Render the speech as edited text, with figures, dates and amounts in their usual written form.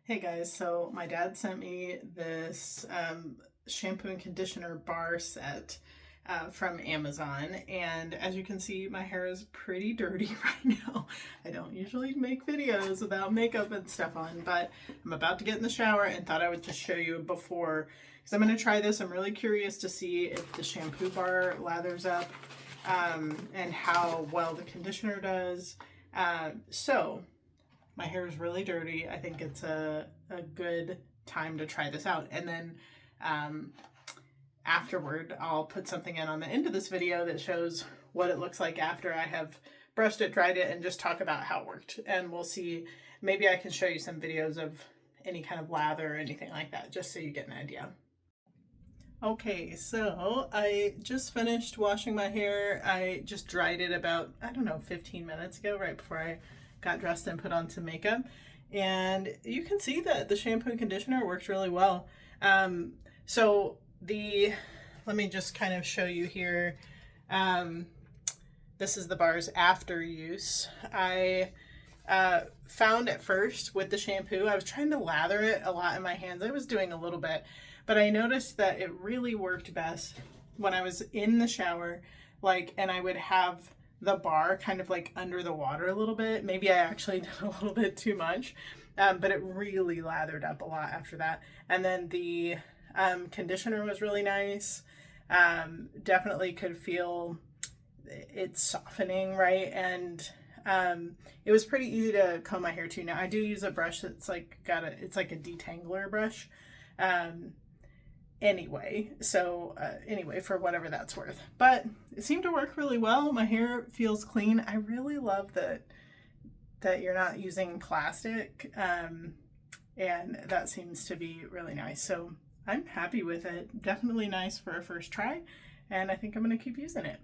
Hey guys, so my dad sent me this shampoo and conditioner bar set from Amazon, and as you can see, my hair is pretty dirty right now. I don't usually make videos about makeup and stuff on, but I'm about to get in the shower and thought I would just show you before, because I'm going to try this. I'm really curious to see if the shampoo bar lathers up and how well the conditioner does. So my hair is really dirty. I think it's a good time to try this out. And then afterward, I'll put something in on the end of this video that shows what it looks like after I have brushed it, dried it, and just talk about how it worked. And we'll see, maybe I can show you some videos of any kind of lather or anything like that, just so you get an idea. Okay, so I just finished washing my hair. I just dried it about, I don't know, 15 minutes ago, right before I got dressed and put on some makeup. And you can see that the shampoo and conditioner works really well. Let me just kind of show you here. This is the bars after use. I found at first with the shampoo, I was trying to lather it a lot in my hands. I was doing a little bit, but I noticed that it really worked best when I was in the shower, and I would have the bar kind of like under the water a little bit. Maybe I actually did a little bit too much, but it really lathered up a lot after that. And then the conditioner was really nice. Definitely could feel it softening, right? And it was pretty easy to comb my hair too. Now I do use a brush that's it's like a detangler brush. Anyway, for whatever that's worth. But it seemed to work really well. My hair feels clean. I really love that you're not using plastic, and that seems to be really nice. So I'm happy with it. Definitely nice for a first try, and I think I'm going to keep using it.